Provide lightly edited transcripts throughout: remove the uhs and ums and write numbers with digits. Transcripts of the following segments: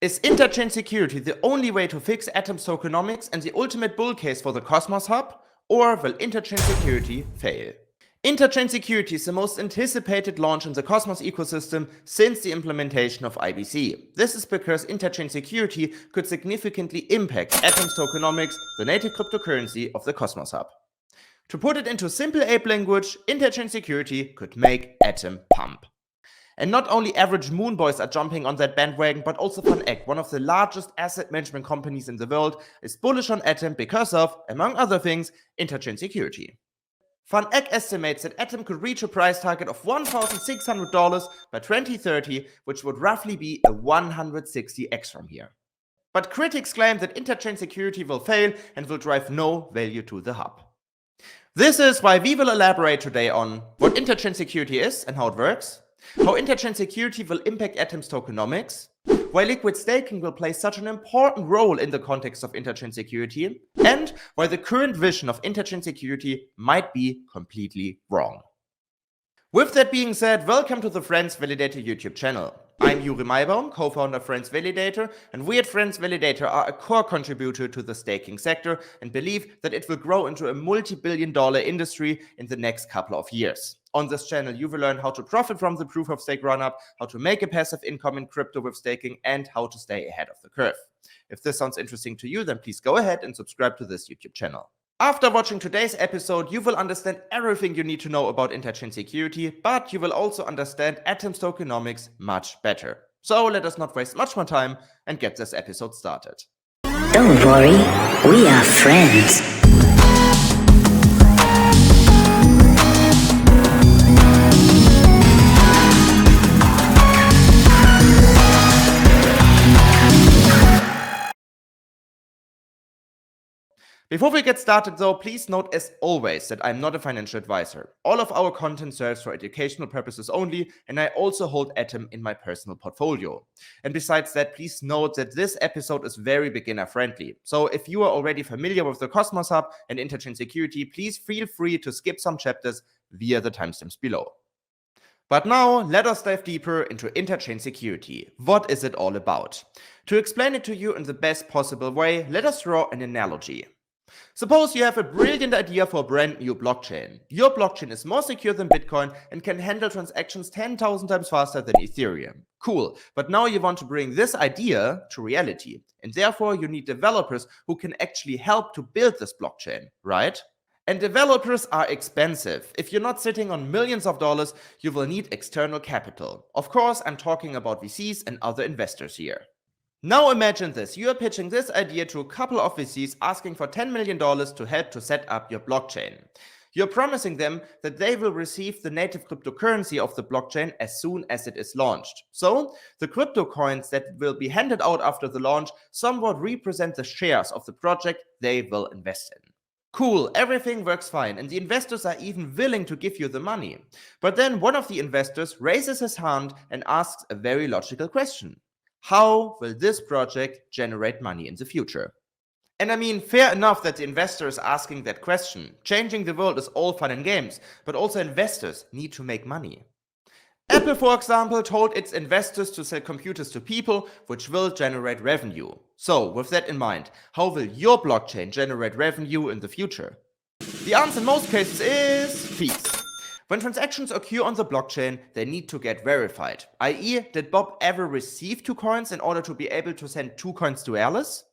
Is Interchain Security the only way to fix Atom's tokenomics and the ultimate bull case for the Cosmos Hub? Or will Interchain Security fail? Interchain Security is the most anticipated launch in the Cosmos ecosystem since the implementation of IBC. This is because Interchain Security could significantly impact Atom's tokenomics, the native cryptocurrency of the Cosmos Hub. To put it into simple ape language, Interchain Security could make Atom pump. And not only average moon boys are jumping on that bandwagon, but also FunEgg, one of the largest asset management companies in the world, is bullish on Atom because of, among other things, Interchain Security. FunEgg estimates that Atom could reach a price target of $1,600 by 2030, which would roughly be a 160x from here. But critics claim that Interchain Security will fail and will drive no value to the hub. This is why we will elaborate today on what Interchain Security is and how it works, how Interchain Security will impact Atom's tokenomics, why liquid staking will play such an important role in the context of Interchain Security, and why the current vision of Interchain Security might be completely wrong. With that being said, welcome to the Friends Validator YouTube channel. I'm Juri Maibaum, co-founder of Friends Validator, and we at Friends Validator are a core contributor to the staking sector and believe that it will grow into a multi-billion-dollar industry in the next couple of years. On this channel, you will learn how to profit from the proof of stake run-up, how to make a passive income in crypto with staking, and how to stay ahead of the curve. If this sounds interesting to you, then please go ahead and subscribe to this YouTube channel. After watching today's episode, you will understand everything you need to know about Interchain Security, but you will also understand Atom's tokenomics much better. So let us not waste much more time and get this episode started. Don't worry, we are friends. Before we get started though, please note as always that I'm not a financial advisor. All of our content serves for educational purposes only, and I also hold Atom in my personal portfolio. And besides that, please note that this episode is very beginner friendly. So if you are already familiar with the Cosmos Hub and Interchain Security, please feel free to skip some chapters via the timestamps below. But now, let us dive deeper into Interchain Security. What is it all about? To explain it to you in the best possible way, let us draw an analogy. Suppose you have a brilliant idea for a brand new blockchain. Your blockchain is more secure than Bitcoin and can handle transactions 10,000 times faster than Ethereum. Cool, but now you want to bring this idea to reality, and therefore you need developers who can actually help to build this blockchain, right? And developers are expensive. If you're not sitting on millions of dollars, you will need external capital. Of course, I'm talking about VCs and other investors here. Now imagine this, you are pitching this idea to a couple of VCs asking for $10 million to help to set up your blockchain. You're promising them that they will receive the native cryptocurrency of the blockchain as soon as it is launched. So, the crypto coins that will be handed out after the launch somewhat represent the shares of the project they will invest in. Cool, everything works fine, and the investors are even willing to give you the money. But then one of the investors raises his hand and asks a very logical question. How will this project generate money in the future? And I mean, fair enough that the investor is asking that question. Changing the world is all fun and games, but also investors need to make money. Apple, for example, told its investors to sell computers to people, which will generate revenue. So, with that in mind, how will your blockchain generate revenue in the future? The answer in most cases is fees. When transactions occur on the blockchain, they need to get verified. i.e., did Bob ever receive 2 coins in order to be able to send 2 coins to Alice?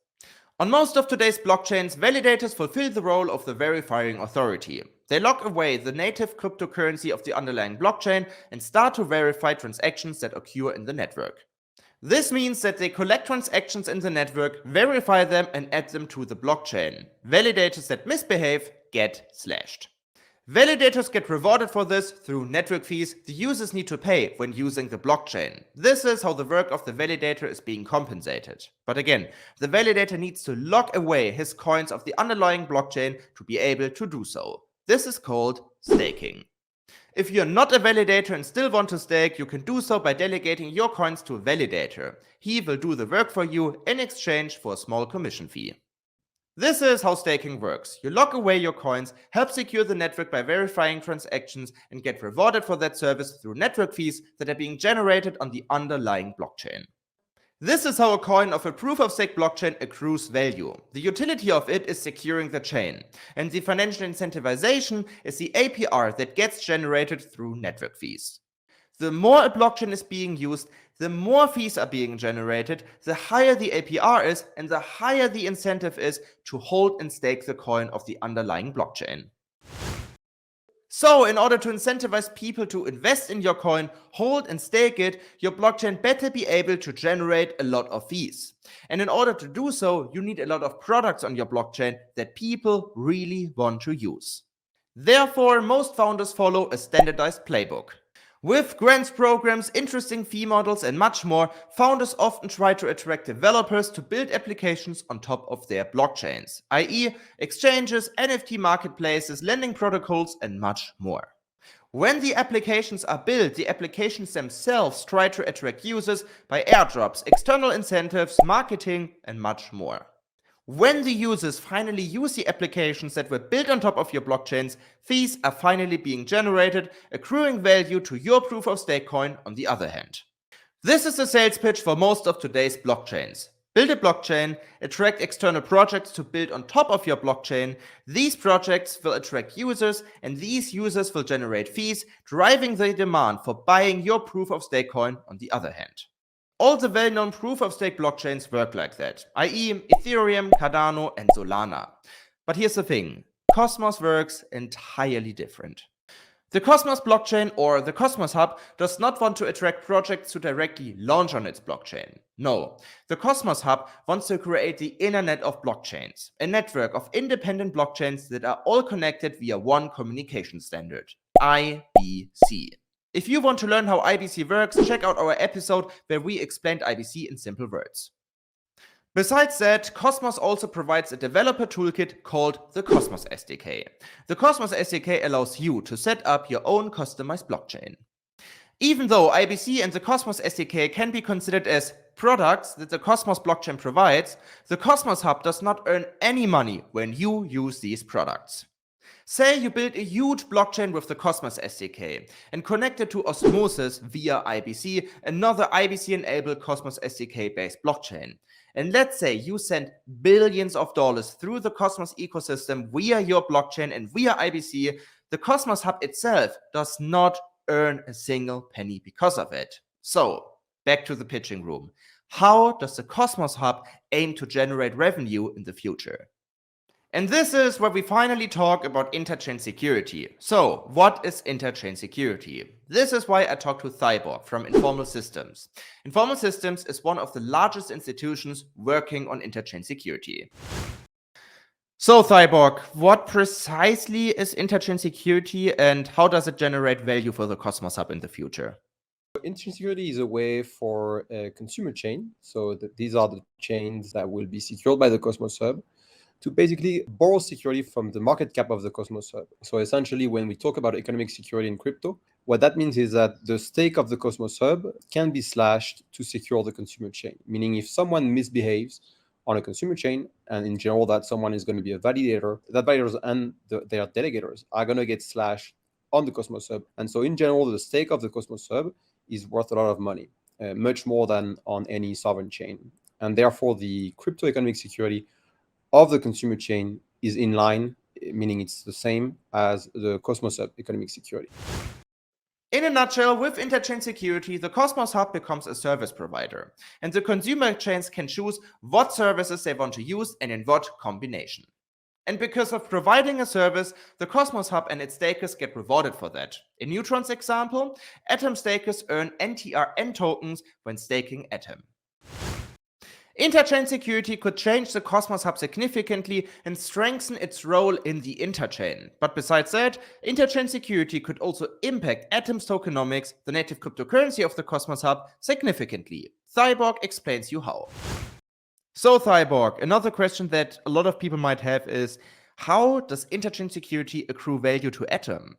On most of today's blockchains, validators fulfill the role of the verifying authority. They lock away the native cryptocurrency of the underlying blockchain and start to verify transactions that occur in the network. This means that they collect transactions in the network, verify them, and add them to the blockchain. Validators that misbehave get slashed. Validators get rewarded for this through network fees the users need to pay when using the blockchain. This is how the work of the validator is being compensated. But again, the validator needs to lock away his coins of the underlying blockchain to be able to do so. This is called staking. If you're not a validator and still want to stake, you can do so by delegating your coins to a validator. He will do the work for you in exchange for a small commission fee. This is how staking works. You lock away your coins, help secure the network by verifying transactions, and get rewarded for that service through network fees that are being generated on the underlying blockchain. This is how a coin of a proof-of-stake blockchain accrues value. The utility of it is securing the chain, and the financial incentivization is the APR that gets generated through network fees. The more a blockchain is being used, the more fees are being generated, the higher the APR is, and the higher the incentive is to hold and stake the coin of the underlying blockchain. So, in order to incentivize people to invest in your coin, hold and stake it, your blockchain better be able to generate a lot of fees. And in order to do so, you need a lot of products on your blockchain that people really want to use. Therefore, most founders follow a standardized playbook. With grants programs, interesting fee models, and much more, founders often try to attract developers to build applications on top of their blockchains, i.e., exchanges, NFT marketplaces, lending protocols, and much more. When the applications are built, the applications themselves try to attract users by airdrops, external incentives, marketing, and much more. When the users finally use the applications that were built on top of your blockchains, fees are finally being generated, accruing value to your proof-of-stake coin on the other hand. This is the sales pitch for most of today's blockchains. Build a blockchain, attract external projects to build on top of your blockchain. These projects will attract users, and these users will generate fees, driving the demand for buying your proof-of-stake coin on the other hand. All the well-known proof-of-stake blockchains work like that, i.e. Ethereum, Cardano, and Solana. But here's the thing, Cosmos works entirely different. The Cosmos blockchain, or the Cosmos Hub, does not want to attract projects to directly launch on its blockchain. No, the Cosmos Hub wants to create the internet of blockchains, a network of independent blockchains that are all connected via one communication standard, IBC. If you want to learn how IBC works, check out our episode where we explained IBC in simple words. Besides that, Cosmos also provides a developer toolkit called the Cosmos SDK. The Cosmos SDK allows you to set up your own customized blockchain. Even though IBC and the Cosmos SDK can be considered as products that the Cosmos blockchain provides, the Cosmos Hub does not earn any money when you use these products. Say you build a huge blockchain with the Cosmos SDK and connect it to Osmosis via IBC, another IBC-enabled Cosmos SDK-based blockchain. And let's say you send billions of dollars through the Cosmos ecosystem via your blockchain and via IBC, the Cosmos Hub itself does not earn a single penny because of it. So, back to the pitching room. How does the Cosmos Hub aim to generate revenue in the future? And this is where we finally talk about Interchain Security. So, what is Interchain Security? This is why I talked to Cyborg from Informal Systems. Informal Systems is one of the largest institutions working on Interchain Security. So, Cyborg, what precisely is Interchain Security and how does it generate value for the Cosmos Hub in the future? Interchain Security is a way for a consumer chain, so these are the chains that will be secured by the Cosmos Hub, to basically borrow security from the market cap of the Cosmos Hub. So essentially, when we talk about economic security in crypto, what that means is that the stake of the Cosmos Hub can be slashed to secure the consumer chain. Meaning if someone misbehaves on a consumer chain, and in general that someone is going to be a validator, that validators and their delegators are going to get slashed on the Cosmos Hub. And so in general, the stake of the Cosmos Hub is worth a lot of money, much more than on any sovereign chain. And therefore, the crypto economic security of the consumer chain is in line, meaning it's the same as the Cosmos Hub economic security. In a nutshell, with Interchain Security, the Cosmos Hub becomes a service provider, and the consumer chains can choose what services they want to use and in what combination. And because of providing a service, the Cosmos Hub and its stakers get rewarded for that. In Neutron's example, Atom stakers earn NTRN tokens when staking Atom. Interchain Security could change the Cosmos Hub significantly and strengthen its role in the interchain. But besides that, Interchain Security could also impact Atom's tokenomics, the native cryptocurrency of the Cosmos Hub, significantly. Cyborg explains you how. So Cyborg, another question that a lot of people might have is, how does Interchain Security accrue value to Atom?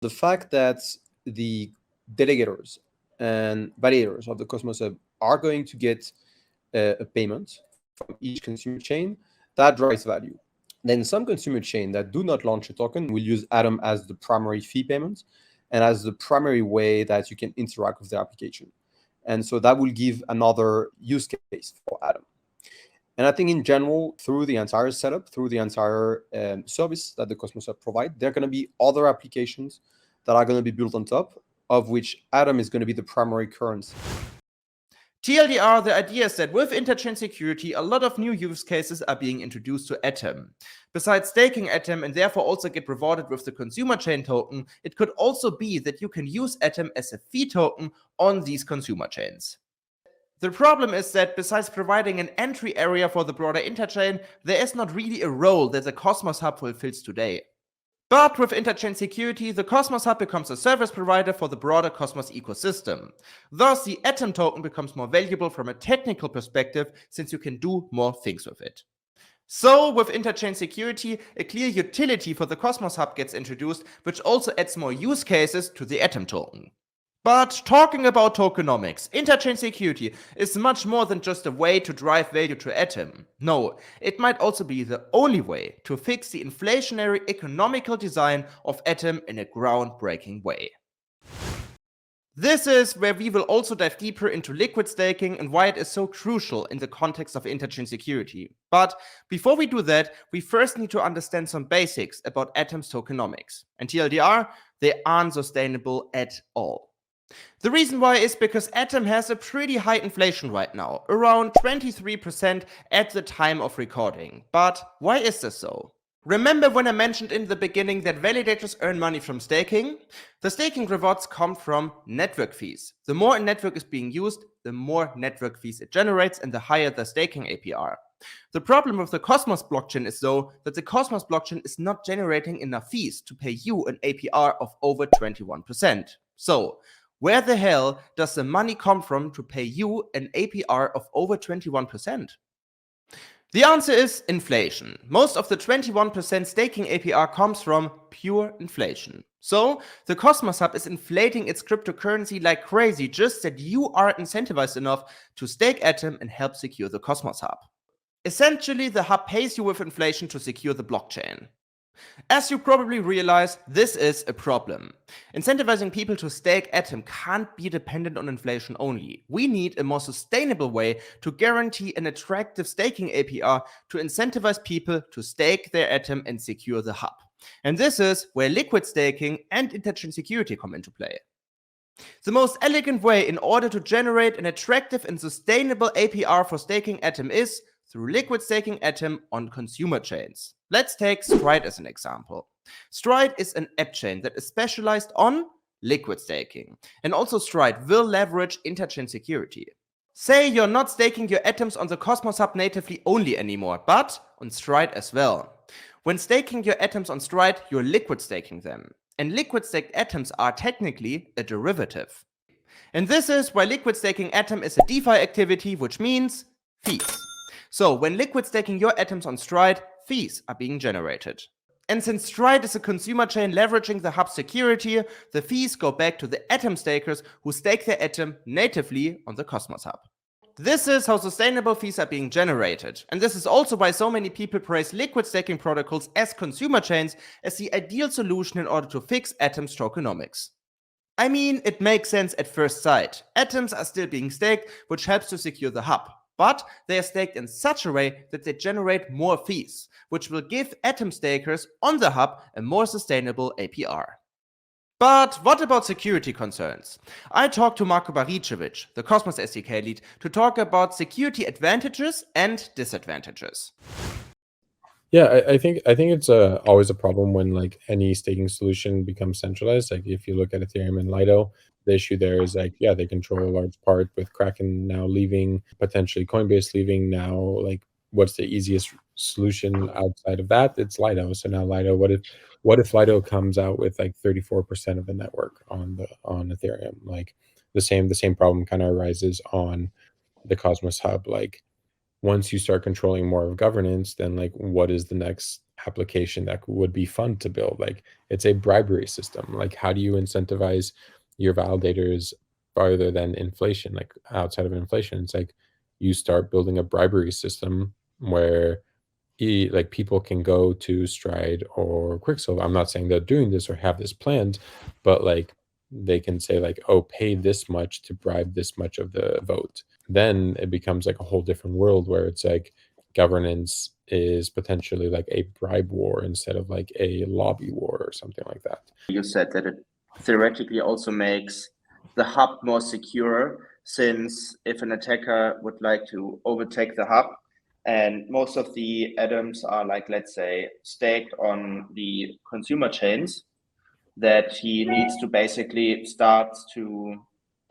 The fact that the delegators and validators of the Cosmos Hub are going to get a payment from each consumer chain, that drives value. Then some consumer chain that do not launch a token will use Atom as the primary fee payment and as the primary way that you can interact with the application. And so that will give another use case for Atom. And I think in general, through the entire setup, through the entire service that the Cosmos Hub provide, there are going to be other applications that are going to be built on top, of which Atom is going to be the primary currency. TLDR, the idea is that with Interchain Security, a lot of new use cases are being introduced to Atom. Besides staking Atom and therefore also get rewarded with the consumer chain token, it could also be that you can use Atom as a fee token on these consumer chains. The problem is that besides providing an entry area for the broader interchain, there is not really a role that the Cosmos Hub fulfills today. But with Interchain Security, the Cosmos Hub becomes a service provider for the broader Cosmos ecosystem. Thus, the Atom token becomes more valuable from a technical perspective since you can do more things with it. So, with Interchain Security, a clear utility for the Cosmos Hub gets introduced, which also adds more use cases to the Atom token. But talking about tokenomics, Interchain Security is much more than just a way to drive value to Atom. No, it might also be the only way to fix the inflationary economical design of Atom in a groundbreaking way. This is where we will also dive deeper into liquid staking and why it is so crucial in the context of Interchain Security. But before we do that, we first need to understand some basics about Atom's tokenomics. And TLDR, they aren't sustainable at all. The reason why is because Atom has a pretty high inflation right now, around 23% at the time of recording. But why is this so? Remember when I mentioned in the beginning that validators earn money from staking? The staking rewards come from network fees. The more a network is being used, the more network fees it generates and the higher the staking APR. The problem with the Cosmos blockchain is though that the Cosmos blockchain is not generating enough fees to pay you an APR of over 21%. So, where the hell does the money come from to pay you an APR of over 21%? The answer is inflation. Most of the 21% staking APR comes from pure inflation. So, the Cosmos Hub is inflating its cryptocurrency like crazy just that you are incentivized enough to stake Atom and help secure the Cosmos Hub. Essentially, the hub pays you with inflation to secure the blockchain. As you probably realize, this is a problem. Incentivizing people to stake Atom can't be dependent on inflation only. We need a more sustainable way to guarantee an attractive staking APR to incentivize people to stake their Atom and secure the hub. And this is where liquid staking and Interchain Security come into play. The most elegant way in order to generate an attractive and sustainable APR for staking Atom is through liquid staking Atom on consumer chains. Let's take Stride as an example. Stride is an app chain that is specialized on liquid staking. And also Stride will leverage Interchain Security. Say you're not staking your Atoms on the Cosmos Hub natively only anymore, but on Stride as well. When staking your Atoms on Stride, you're liquid staking them. And liquid staked Atoms are technically a derivative. And this is why liquid staking Atom is a DeFi activity, which means fees. So when liquid staking your Atoms on Stride, fees are being generated. And since Stride is a consumer chain leveraging the hub's security, the fees go back to the Atom stakers who stake their Atom natively on the Cosmos Hub. This is how sustainable fees are being generated. And this is also why so many people praise liquid staking protocols as consumer chains as the ideal solution in order to fix Atom's tokenomics. I mean, it makes sense at first sight. Atoms are still being staked, which helps to secure the hub. But they are staked in such a way that they generate more fees, which will give Atom stakers on the hub a more sustainable APR. But what about security concerns? I talked to Marko Baricevic, the Cosmos SDK lead, to talk about security advantages and disadvantages. Yeah, I think it's always a problem when like any staking solution becomes centralized. Like if you look at Ethereum and Lido, the issue there is like, yeah, they control a large part with Kraken now leaving, potentially Coinbase leaving now. Like, what's the easiest solution outside of that? It's Lido. So now Lido, what if Lido comes out with like 34% of the network on Ethereum? Like the same problem kind of arises on the Cosmos Hub. Like once you start controlling more of governance, then like what is the next application that would be fun to build? Like it's a bribery system. Like how do you incentivize your validators farther than inflation? Like outside of inflation, it's like you start building a bribery system where like people can go to Stride or Quicksilver. I'm not saying they're doing this or have this planned, but like they can say like, oh, pay this much to bribe this much of the vote. Then it becomes like a whole different world where it's like governance is potentially like a bribe war instead of like a lobby war or something like that. You said that it theoretically also makes the hub more secure, since if an attacker would like to overtake the hub, and most of the atoms are like, let's say, staked on the consumer chains, that he needs to basically start to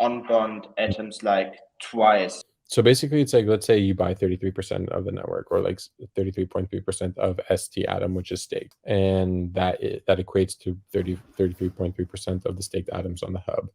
unbond atoms like twice. So basically, it's like, let's say you buy 33% of the network, or like 33.3% of ST atom, which is staked, and that equates to 33.3% of the staked atoms on the hub.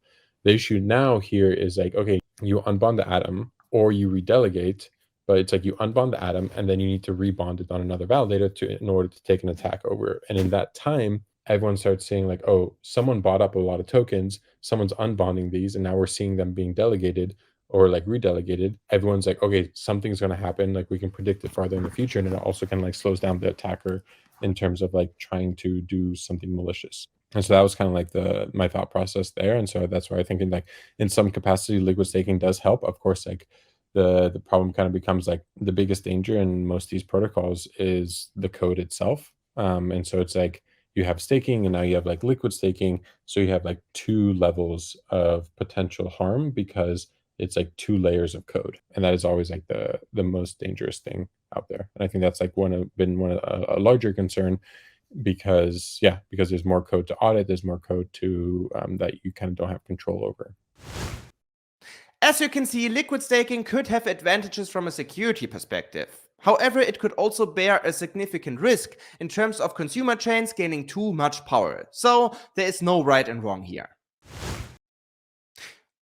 The issue now here is like, okay, you unbond the atom or you redelegate, but it's like you unbond the atom and then you need to rebond it on another validator in order to take an attack over. And in that time, everyone starts saying like, oh, someone bought up a lot of tokens, someone's unbonding these, and now we're seeing them being delegated or like redelegated. Everyone's like, okay, something's going to happen. Like we can predict it farther in the future. And it also kind of like slows down the attacker in terms of like trying to do something malicious. And so that was kind of like my thought process there. And so that's why I think in some capacity, liquid staking does help. Of course, like the problem kind of becomes like the biggest danger in most of these protocols is the code itself. And so it's like you have staking and now you have like liquid staking. So you have like two levels of potential harm because it's like two layers of code, and that is always like the most dangerous thing out there. And I think that's like a larger concern because there's more code to audit, there's more code to that you kind of don't have control over. As you can see, liquid staking could have advantages from a security perspective. However, it could also bear a significant risk in terms of consumer chains gaining too much power. So there is no right and wrong here.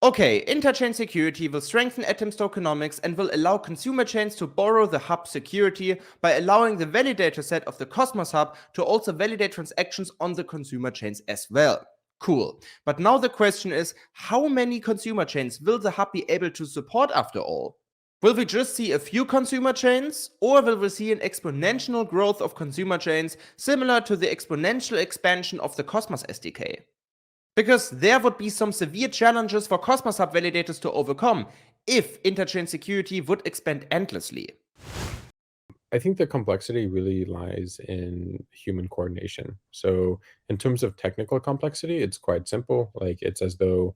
Okay, Interchain Security will strengthen Atom's tokenomics and will allow consumer chains to borrow the hub security by allowing the validator set of the Cosmos hub to also validate transactions on the consumer chains as well. Cool. But now the question is, how many consumer chains will the hub be able to support after all? Will we just see a few consumer chains, or will we see an exponential growth of consumer chains similar to the exponential expansion of the Cosmos SDK? Because there would be some severe challenges for Cosmos Hub validators to overcome if Interchain Security would expand endlessly. I think the complexity really lies in human coordination. So in terms of technical complexity, it's quite simple. Like it's as though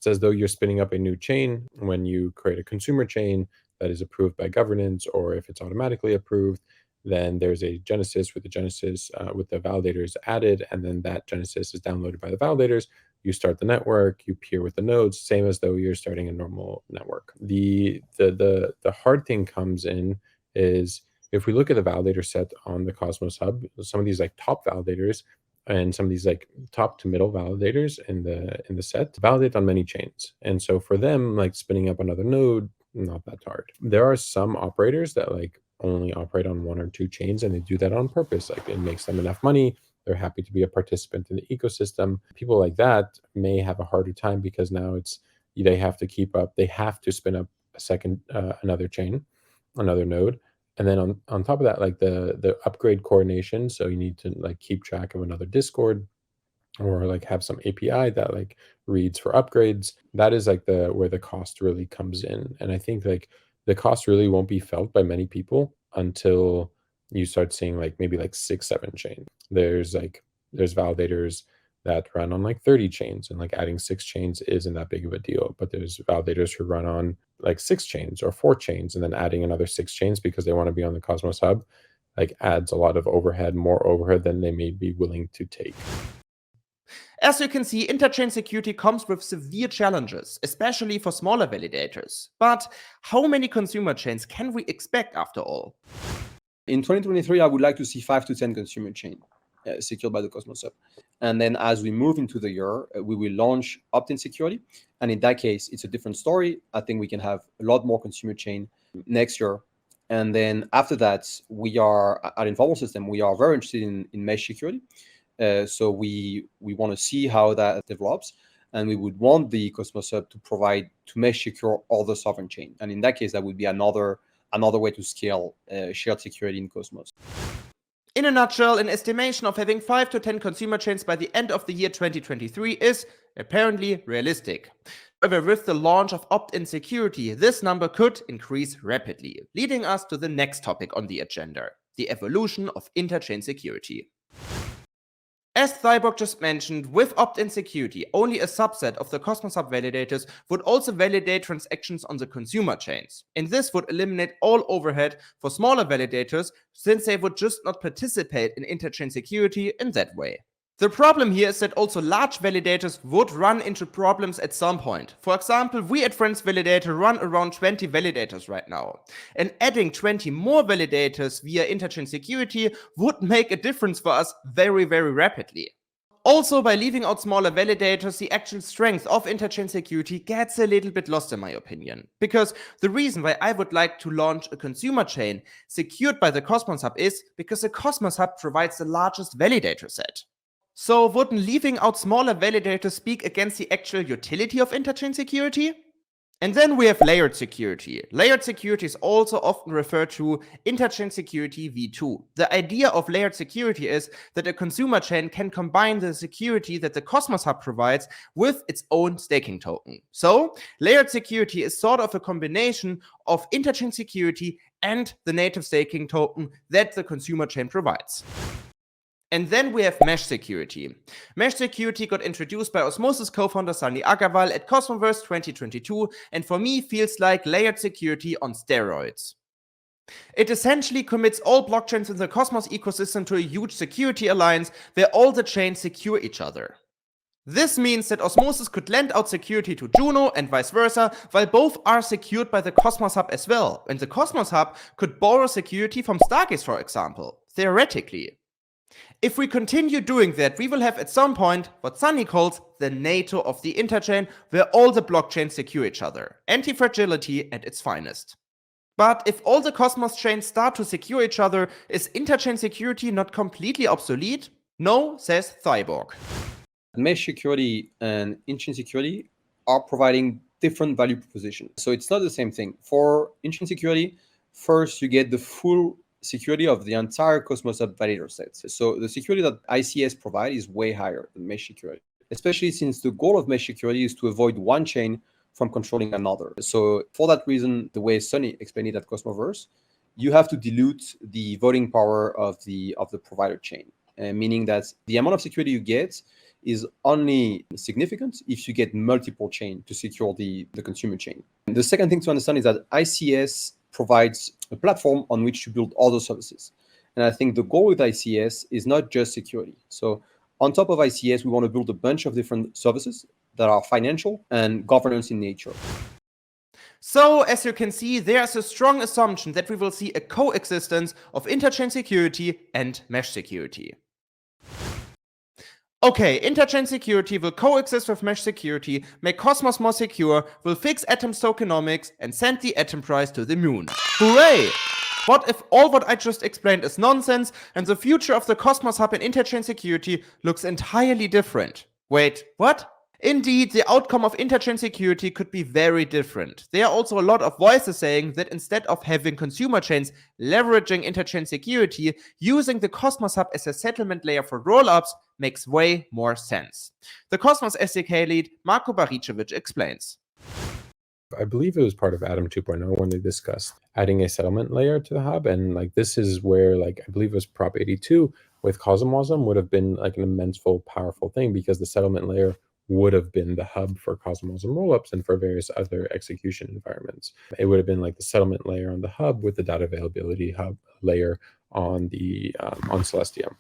you're spinning up a new chain. When you create a consumer chain that is approved by governance, or if it's automatically approved, then there's a genesis with the validators added, and then that genesis is downloaded by the validators. You start the network, you peer with the nodes, same as though you're starting a normal network. The hard thing comes in is if we look at the validator set on the Cosmos Hub, some of these like top validators and some of these like top to middle validators in the set validate on many chains. And so for them, like spinning up another node, not that hard. There are some operators that like only operate on one or two chains, and they do that on purpose. Like it makes them enough money. They're happy to be a participant in the ecosystem. People like that may have a harder time because now they have to spin up another chain, another node. And then on top of that, like the upgrade coordination. So you need to like keep track of another Discord, or like have some API that like reads for upgrades. That is like where the cost really comes in. And I think like the cost really won't be felt by many people until you start seeing like maybe like 6-7 chains. There's validators that run on like 30 chains, and like adding 6 chains isn't that big of a deal. But there's validators who run on like 6 chains or 4 chains, and then adding another 6 chains because they want to be on the Cosmos Hub like adds a lot of overhead, more overhead than they may be willing to take. As you can see, Interchain Security comes with severe challenges, especially for smaller validators. But how many consumer chains can we expect after all? In 2023, I would like to see 5 to 10 consumer chains secured by the Cosmos Hub. And then as we move into the year, we will launch opt-in security. And in that case, it's a different story. I think we can have a lot more consumer chain next year. And then after that, we are at Informal System, we are very interested in mesh security. So we want to see how that develops, and we would want the Cosmos Hub to mesh secure all the sovereign chain. And in that case, that would be another way to scale shared security in Cosmos. In a nutshell, an estimation of having 5 to 10 consumer chains by the end of the year 2023 is apparently realistic. However, with the launch of opt-in security, this number could increase rapidly, leading us to the next topic on the agenda, the evolution of interchain security. As Thibault just mentioned, with opt-in security, only a subset of the Cosmos Hub validators would also validate transactions on the consumer chains. And this would eliminate all overhead for smaller validators, since they would just not participate in interchain security in that way. The problem here is that also large validators would run into problems at some point. For example, we at Friends Validator run around 20 validators right now. And adding 20 more validators via interchain security would make a difference for us very, very rapidly. Also, by leaving out smaller validators, the actual strength of interchain security gets a little bit lost in my opinion. Because the reason why I would like to launch a consumer chain secured by the Cosmos Hub is because the Cosmos Hub provides the largest validator set. So wouldn't leaving out smaller validators speak against the actual utility of interchain security? And then we have layered security. Layered security is also often referred to interchain security v2. The idea of layered security is that a consumer chain can combine the security that the Cosmos Hub provides with its own staking token. So layered security is sort of a combination of interchain security and the native staking token that the consumer chain provides. And then we have mesh security. Mesh security got introduced by Osmosis co-founder Sunny Agarwal at Cosmoverse 2022, and for me feels like layered security on steroids. It essentially commits all blockchains in the Cosmos ecosystem to a huge security alliance where all the chains secure each other. This means that Osmosis could lend out security to Juno and vice versa, while both are secured by the Cosmos Hub as well. And the Cosmos Hub could borrow security from Stargaze, for example, theoretically. If we continue doing that, we will have at some point what Sunny calls the NATO of the interchain, where all the blockchains secure each other. Anti-fragility at its finest. But if all the Cosmos chains start to secure each other, is interchain security not completely obsolete? No, says Thibault. Mesh security and in-chain security are providing different value propositions. So it's not the same thing. For in-chain security, first you get the full security of the entire Cosmos Hub validator sets. So the security that ICS provide is way higher than mesh security, especially since the goal of mesh security is to avoid one chain from controlling another. So for that reason, the way Sunny explained it at Cosmoverse, you have to dilute the voting power of the provider chain, meaning that the amount of security you get is only significant if you get multiple chains to secure the consumer chain. And the second thing to understand is that ICS provides a platform on which to build other services. And I think the goal with ICS is not just security. So on top of ICS, we want to build a bunch of different services that are financial and governance in nature. So, as you can see, there's a strong assumption that we will see a coexistence of interchain security and mesh security. Okay, interchain security will coexist with mesh security, make Cosmos more secure, will fix Atom's tokenomics, and send the Atom price to the moon. Hooray! What if all what I just explained is nonsense, and the future of the Cosmos Hub and interchain security looks entirely different? Wait, what? Indeed, the outcome of interchain security could be very different. There are also a lot of voices saying that instead of having consumer chains leveraging interchain security, using the Cosmos Hub as a settlement layer for rollups makes way more sense. The Cosmos SDK lead Marko Baricevic explains. I believe it was part of Atom 2.0 when they discussed adding a settlement layer to the hub. And like this is where like I believe it was Prop 82 with Cosmosm would have been like an immensely powerful thing, because the settlement layer would have been the hub for Cosmosm rollups and for various other execution environments. It would have been like the settlement layer on the hub with the data availability hub layer on the on Celestia.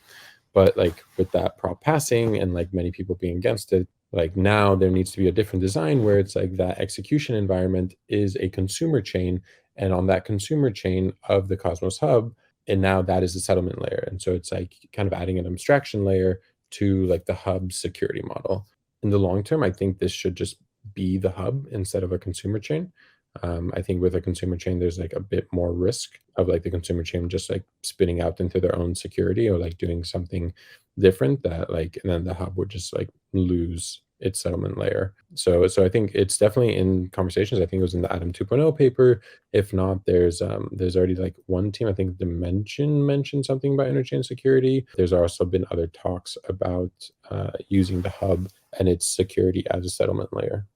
But like with that prop passing and like many people being against it, like now there needs to be a different design where it's like that execution environment is a consumer chain, and on that consumer chain of the Cosmos Hub, and now that is the settlement layer. And so it's like kind of adding an abstraction layer to like the hub security model. In the long term, I think this should just be the hub instead of a consumer chain. I think with a consumer chain, there's like a bit more risk of like the consumer chain just like spitting out into their own security or like doing something different that like, and then the hub would just like lose its settlement layer. So I think it's definitely in conversations. I think it was in the Atom 2.0 paper. If not, there's already like one team, I think Dimension mentioned something about interchain security. There's also been other talks about using the hub and its security as a settlement layer.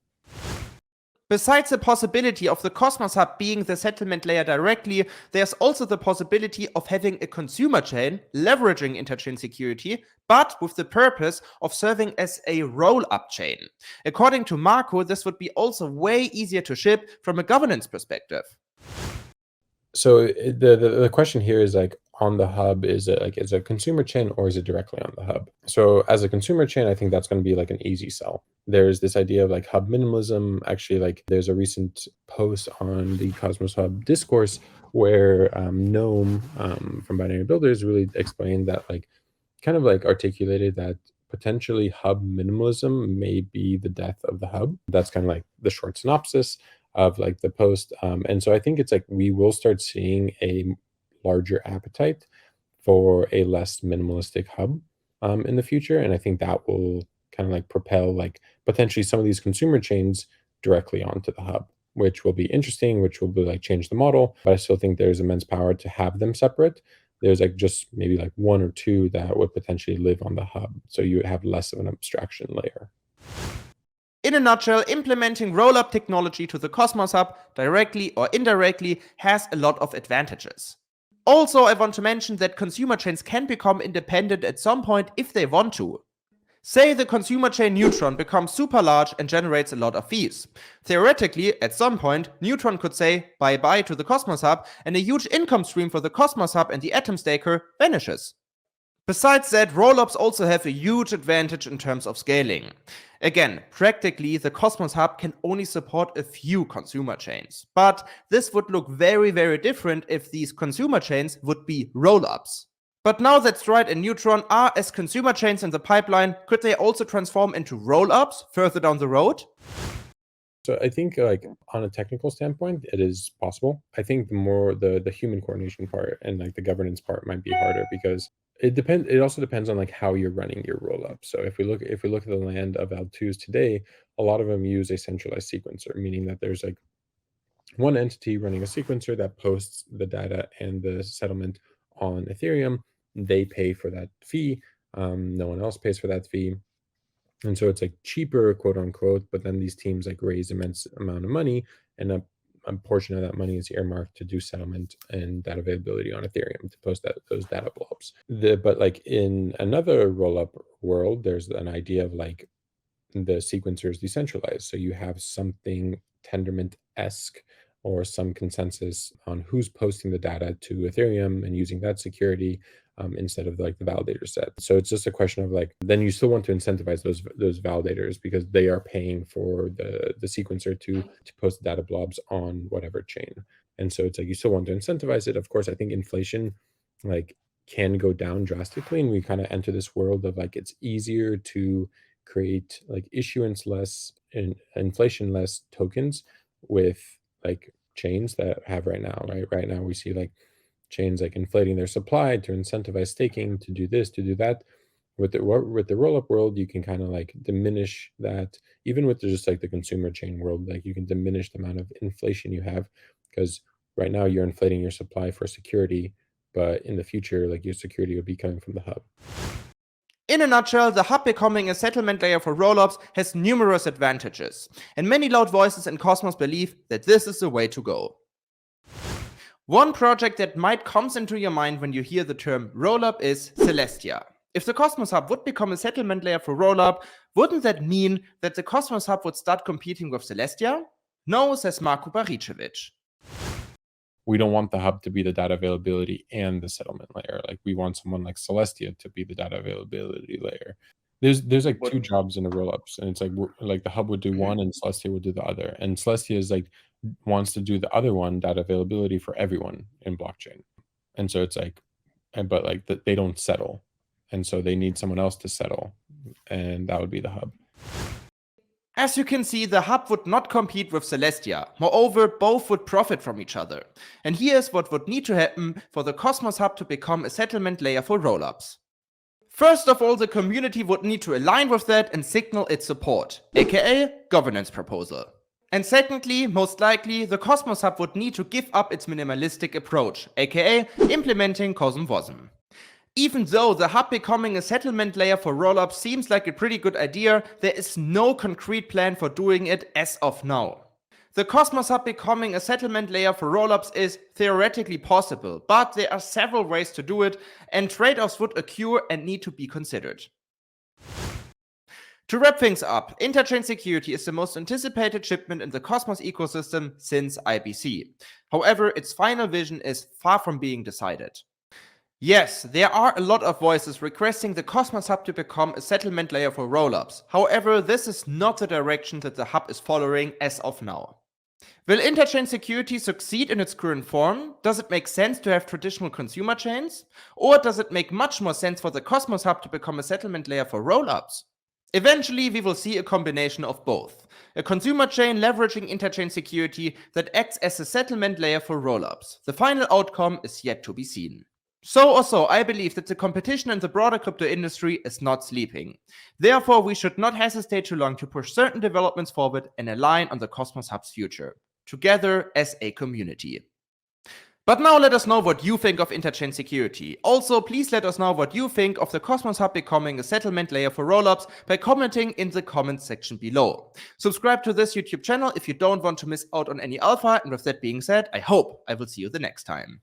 Besides the possibility of the Cosmos Hub being the settlement layer directly, there's also the possibility of having a consumer chain leveraging Interchain Security, but with the purpose of serving as a roll-up chain. According to Marco, this would be also way easier to ship from a governance perspective. So the question here is like, on the hub, is it like, is it a consumer chain or is it directly on the hub? So as a consumer chain, I think that's going to be like an easy sell. There's this idea of like hub minimalism. Actually, like there's a recent post on the Cosmos Hub discourse where Gnome from Binary Builders really explained that, like, kind of like articulated that potentially hub minimalism may be the death of the hub. That's kind of like the short synopsis of like the post. And so I think it's like we will start seeing a larger appetite for a less minimalistic hub in the future. And I think that will kind of like propel like potentially some of these consumer chains directly onto the hub, which will be interesting, which will be like change the model. But I still think there's immense power to have them separate. There's like just maybe like one or two that would potentially live on the hub. So you would have less of an abstraction layer. In a nutshell, implementing roll-up technology to the Cosmos Hub, directly or indirectly, has a lot of advantages. Also, I want to mention that consumer chains can become independent at some point if they want to. Say the consumer chain Neutron becomes super large and generates a lot of fees. Theoretically, at some point, Neutron could say bye-bye to the Cosmos Hub, and a huge income stream for the Cosmos Hub and the Atom staker vanishes. Besides that, rollups also have a huge advantage in terms of scaling. Again, practically, the Cosmos Hub can only support a few consumer chains. But this would look very, very different if these consumer chains would be rollups. But now that Stride and Neutron are as consumer chains in the pipeline, could they also transform into rollups further down the road? So I think like on a technical standpoint, it is possible. I think the more the human coordination part and like the governance part might be harder because it also depends on like how you're running your rollup. So if we look at the land of L2s today, a lot of them use a centralized sequencer, meaning that there's like one entity running a sequencer that posts the data and the settlement on Ethereum. They pay for that fee. No one else pays for that fee. And so it's like cheaper, quote unquote, but then these teams like raise immense amount of money, and a portion of that money is earmarked to do settlement and data availability on Ethereum to post those data blobs. But like in another rollup world, there's an idea of like the sequencer is decentralized. So you have something Tendermint-esque or some consensus on who's posting the data to Ethereum and using that security instead of like the validator set. So it's just a question of like, then you still want to incentivize those validators because they are paying for the sequencer to post data blobs on whatever chain. And so it's like you still want to incentivize it. Of course, I think inflation like can go down drastically, and we kind of enter this world of like it's easier to create like issuance less and inflation less tokens with like chains that have right now, right? Right now we see like chains like inflating their supply to incentivize staking, to do this, to do that. With the rollup world, you can kind of like diminish that. Even with just like the consumer chain world, like you can diminish the amount of inflation you have because right now you're inflating your supply for security, but in the future, like your security would be coming from the hub. In a nutshell, the hub becoming a settlement layer for rollups has numerous advantages, and many loud voices in Cosmos believe that this is the way to go. One project that might come into your mind when you hear the term rollup is Celestia. If the Cosmos Hub would become a settlement layer for rollup, wouldn't that mean that the Cosmos Hub would start competing with Celestia? No, says Marko Baricevic. We don't want the hub to be the data availability and the settlement layer. Like we want someone like Celestia to be the data availability layer. There's like two jobs in the rollups, and it's like the hub would do one and Celestia would do the other. And Celestia is like wants to do the other one, data availability for everyone in blockchain. And so it's like, but like they don't settle, and so they need someone else to settle, and that would be the hub. As you can see, the hub would not compete with Celestia. Moreover, both would profit from each other. And here's what would need to happen for the Cosmos Hub to become a settlement layer for rollups. First of all, the community would need to align with that and signal its support, aka governance proposal. And secondly, most likely, the Cosmos Hub would need to give up its minimalistic approach, aka implementing CosmWasm. Even though the hub becoming a settlement layer for rollups seems like a pretty good idea, there is no concrete plan for doing it as of now. The Cosmos Hub becoming a settlement layer for rollups is theoretically possible, but there are several ways to do it, and trade-offs would occur and need to be considered. To wrap things up, Interchain Security is the most anticipated shipment in the Cosmos ecosystem since IBC. However, its final vision is far from being decided. Yes, there are a lot of voices requesting the Cosmos Hub to become a settlement layer for rollups. However, this is not the direction that the hub is following as of now. Will Interchain Security succeed in its current form? Does it make sense to have traditional consumer chains? Or does it make much more sense for the Cosmos Hub to become a settlement layer for rollups? Eventually, we will see a combination of both. A consumer chain leveraging Interchain Security that acts as a settlement layer for rollups. The final outcome is yet to be seen. So I believe that the competition in the broader crypto industry is not sleeping. Therefore, we should not hesitate too long to push certain developments forward and align on the Cosmos Hub's future, together as a community. But now let us know what you think of Interchain Security. Also, please let us know what you think of the Cosmos Hub becoming a settlement layer for rollups by commenting in the comments section below. Subscribe to this YouTube channel if you don't want to miss out on any alpha, and with that being said, I hope I will see you the next time.